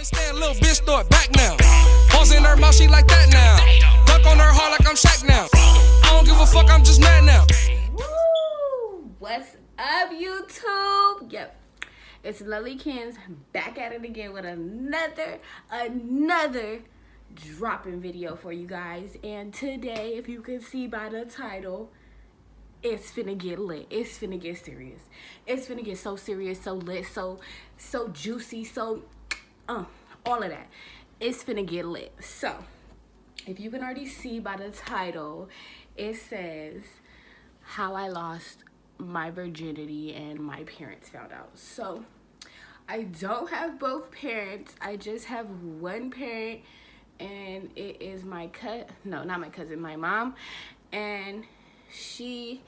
ain't stand, little bitch, throw it back now. Balls in her mouth, she like that now. Dunk on her hard like I'm Shaq now. I don't give a fuck, I'm just mad now. Woo! What's up, YouTube? Yep, it's Lily Kins back at it again with another dropping video for you guys. And today, if you can see by the title, it's finna get lit. It's finna get serious. It's finna get so serious, so lit, so juicy, so all of that. It's finna get lit. So, if you can already see by the title, it says how I lost my virginity and my parents found out. So, I don't have both parents. I just have one parent, and it is my my mom, and she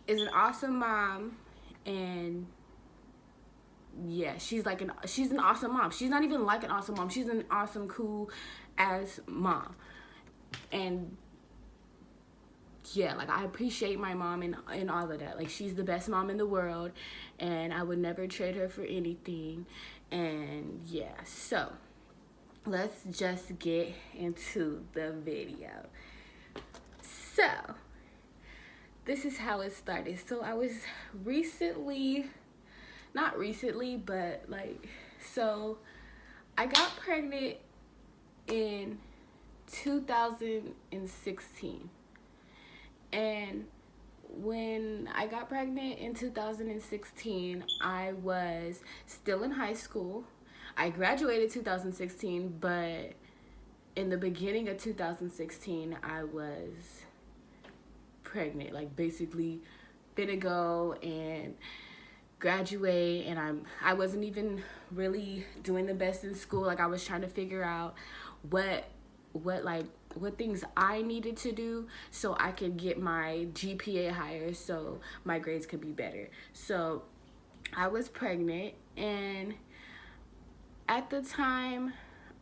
is an awesome mom. And yeah, she's an awesome mom. She's not even like an awesome mom. She's an awesome, cool ass mom. And yeah, like, I appreciate my mom and all of that. Like, she's the best mom in the world, and I would never trade her for anything. And yeah, so let's just get into the video. So this is how it started. So I was not recently, but so I got pregnant in 2016. And when I got pregnant in 2016, I was still in high school. I graduated 2016, but in the beginning of 2016, I was pregnant. Like, basically finna go and graduate, and I wasn't even really doing the best in school. Like, I was trying to figure out what things I needed to do so I could get my GPA higher, so my grades could be better. So I was pregnant, and at the time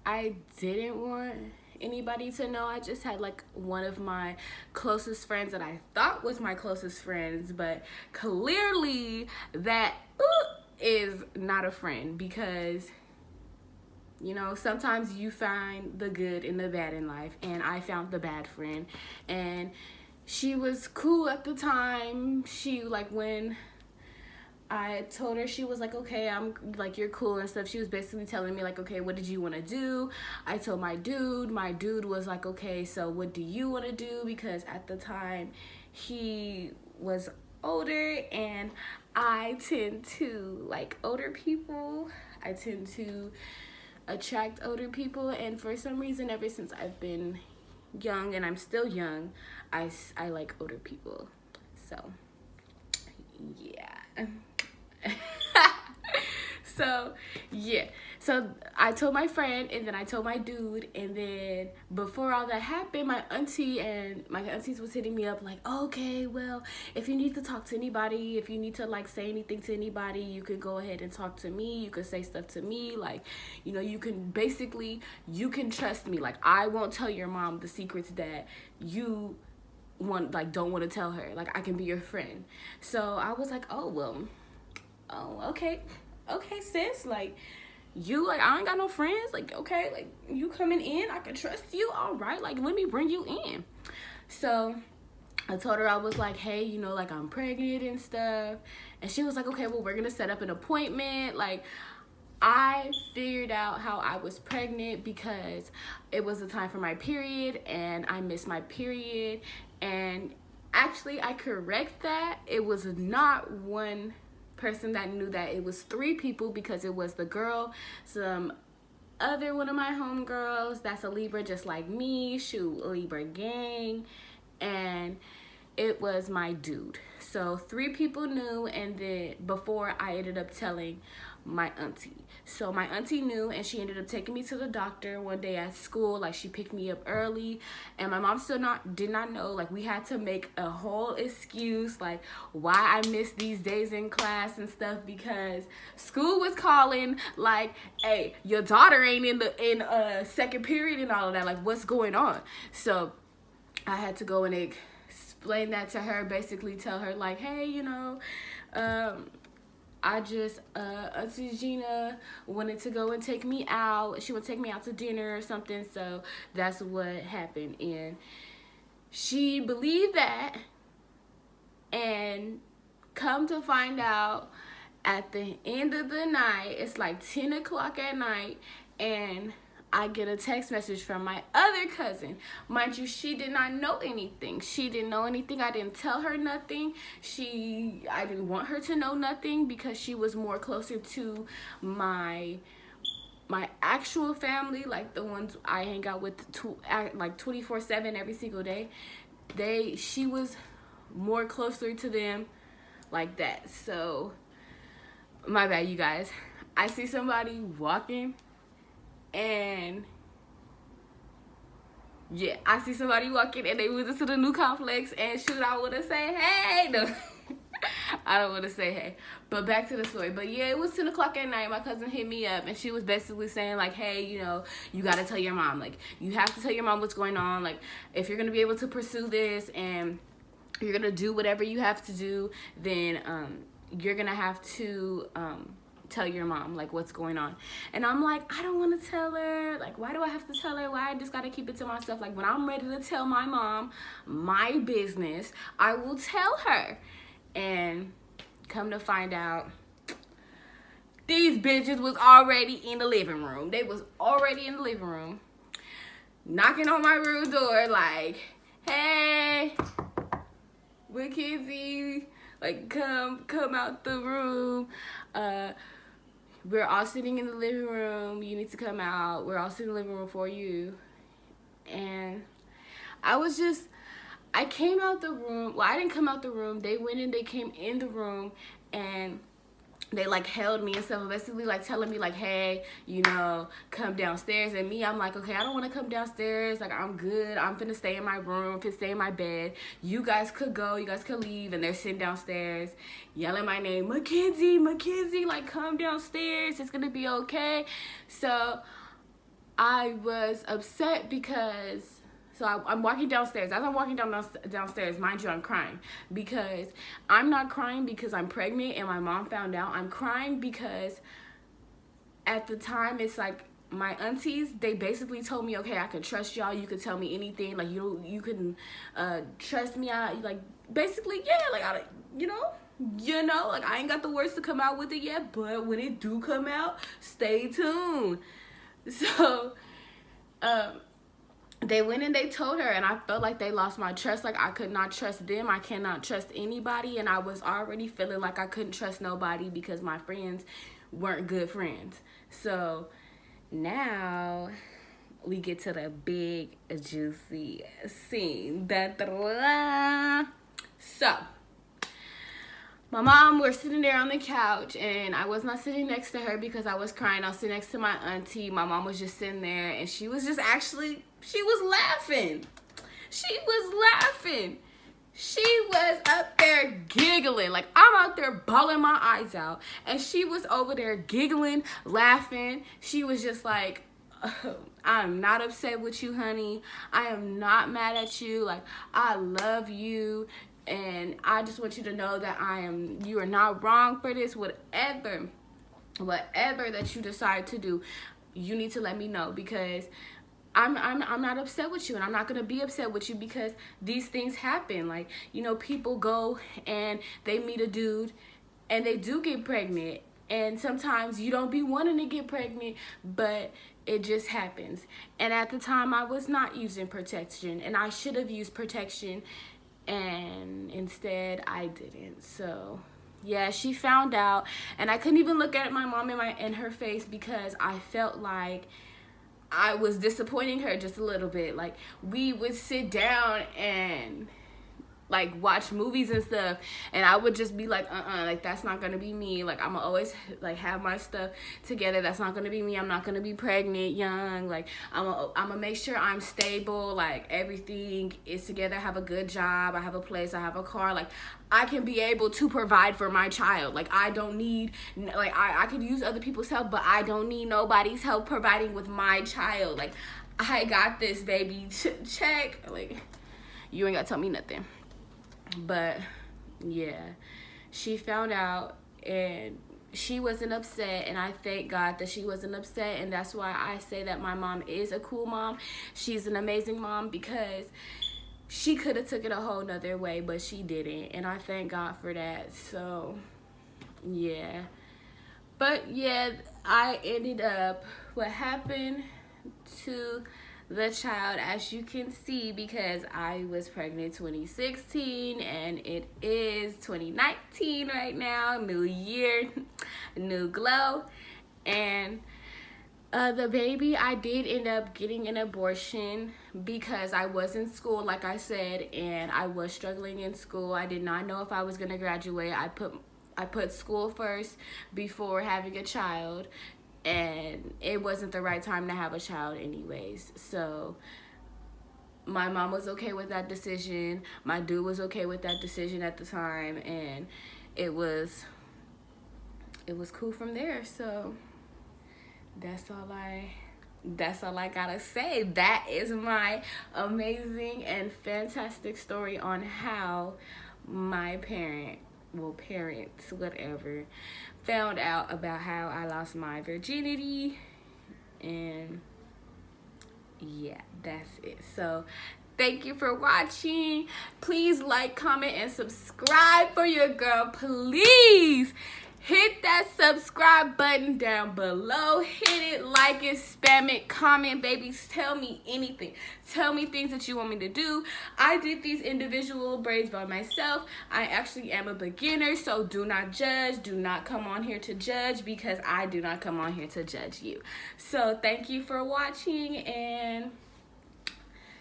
I didn't want anybody to know. I just had one of my closest friends that I thought was my closest friends, but clearly that is not a friend, because sometimes you find the good and the bad in life, and I found the bad friend. And she was cool at the time. She, when I told her, she was like, okay, I'm you're cool and stuff. She was basically telling me okay, what did you want to do? I told my dude was like, okay, so what do you want to do? Because at the time he was older, and I tend to like older people. I tend to attract older people, and for some reason, ever since I've been young, and I'm still young, I like older people. So yeah. So I told my friend, and then I told my dude, and then before all that happened, my aunties was hitting me up like, okay, well, if you need to talk to anybody, if you need to say anything to anybody, you could go ahead and talk to me. You could say stuff to me, you can trust me. I won't tell your mom the secrets that you don't want to tell her. I can be your friend. So I was like, okay, sis, I ain't got no friends, okay, you coming in, I can trust you, all right, let me bring you in. So I told her, I was like, hey, I'm pregnant and stuff, and she was like, okay, well, we're gonna set up an appointment. I figured out how I was pregnant because it was the time for my period, and I missed my period. And actually, I correct that. It was not one person that knew that. It was 3 people, because it was the girl, some other one of my homegirls that's a Libra just like me, Libra gang, and it was my dude. So 3 people knew, and then before I ended up telling my auntie. So my auntie knew, and she ended up taking me to the doctor one day at school. She picked me up early, and my mom did not know. We had to make a whole excuse why I missed these days in class and stuff, because school was calling hey, your daughter ain't in second period and all of that, what's going on? So I had to go and explain that to her, basically tell her hey, Auntie Gina wanted to go and take me out. She would take me out to dinner or something. So that's what happened. And she believed that. And come to find out, at the end of the night, it's like 10 o'clock at night, and I get a text message from my other cousin. Mind you, she did not know anything. She didn't know anything. I didn't tell her nothing. I didn't want her to know nothing because she was more closer to my actual family, like the ones I hang out with like 24/7 every single day. She was more closer to them like that. So my bad, you guys. I see somebody walking, and yeah, I see somebody walking and they moved into the new complex, and shoot, I want to say hey. No, I don't want to say hey. But back to the story. But yeah, it was 10 o'clock at night. My cousin hit me up, and she was basically saying like, hey, you know, you got to tell your mom. Like, you have to tell your mom what's going on. Like, if you're going to be able to pursue this and you're going to do whatever you have to do, then you're going to have to tell your mom like what's going on. And I'm like, I don't want to tell her. Like, why do I have to tell her? Why I just got to keep it to myself? Like, when I'm ready to tell my mom my business, I will tell her. And come to find out, these bitches was already in the living room. They was already in the living room, knocking on my room door like, hey, Mikenzie, like, come out the room. We're all sitting in the living room. You need to come out. We're all sitting in the living room for you. And I came out the room. Well, I didn't come out the room. They went in, they came in the room, and they like held me and stuff, basically like telling me like, hey, you know, come downstairs. And me, I'm like, okay, I don't want to come downstairs. Like, I'm good. I'm finna stay in my room, finna stay in my bed. You guys could go. You guys could leave. And they're sitting downstairs yelling my name, Mikenzie, like, come downstairs. It's gonna be okay. So I was upset because... So I'm walking downstairs. As I'm walking downstairs, mind you, I'm crying. Because I'm not crying because I'm pregnant and my mom found out. I'm crying because at the time, it's like my aunties, they basically told me, okay, I can trust y'all. You can tell me anything. Like, you can trust me. Like, basically, yeah, like, you know, like, I ain't got the words to come out with it yet. But when it do come out, stay tuned. So, they went and they told her, and I felt like they lost my trust. Like, I could not trust them. I cannot trust anybody. And I was already feeling like I couldn't trust nobody because my friends weren't good friends. So now we get to the big, juicy scene. So my mom, we're sitting there on the couch, and I was not sitting next to her because I was crying. I was sitting next to my auntie. My mom was just sitting there, and she was just actually, she was laughing. She was laughing. She was up there giggling. Like, I'm out there bawling my eyes out, and she was over there giggling, laughing. She was just like, I'm not upset with you, honey. I am not mad at you. Like, I love you. And I just want you to know that you are not wrong for this. Whatever that you decide to do, you need to let me know, because I'm not upset with you, and I'm not gonna be upset with you because these things happen. Like, you know, people go and they meet a dude and they do get pregnant, and sometimes you don't be wanting to get pregnant, but it just happens. And at the time, I was not using protection, and I should have used protection, and instead I didn't. So yeah, she found out, and I couldn't even look at my mom in her face because I felt like I was disappointing her just a little bit. Like, we would sit down and like watch movies and stuff, and I would just be like, like, that's not gonna be me. Like, I'm gonna always like have my stuff together. That's not gonna be me. I'm not gonna be pregnant young. Like, I'm gonna make sure I'm stable. Like, everything is together. I have a good job. I have a place. I have a car. Like, I can be able to provide for my child. Like, I don't need, like, I could use other people's help, but I don't need nobody's help providing with my child. Like, I got this, baby. Check. Like, you ain't gotta tell me nothing. But yeah, she found out, and she wasn't upset, and I thank God that she wasn't upset. And that's why I say that my mom is a cool mom. She's an amazing mom, because she could have took it a whole nother way, but she didn't, and I thank God for that. So yeah, but yeah, I ended up, what happened to the child, as you can see, because I was pregnant 2016 and it is 2019 right now, new year, new glow. And the baby, I did end up getting an abortion because I was in school, like I said, and I was struggling in school. I did not know if I was gonna graduate. I put school first before having a child, and it wasn't the right time to have a child anyways. So my mom was okay with that decision. My dude was okay with that decision at the time, and it was cool from there. So that's all I gotta say. That is my amazing and fantastic story on how my parents, whatever, found out about how I lost my virginity. And yeah, that's it. So thank you for watching. Please like, comment, and subscribe for your girl. Please hit that subscribe button down below. Hit it, like it, spam it, comment, babies. Tell me anything. Tell me things that you want me to do. I did these individual braids by myself. I actually am a beginner, so do not judge. Do not come on here to judge, because I do not come on here to judge you. So thank you for watching, and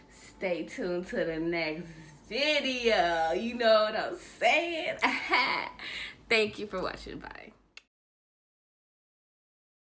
stay tuned to the next video. You know what I'm saying? Thank you for watching. Bye.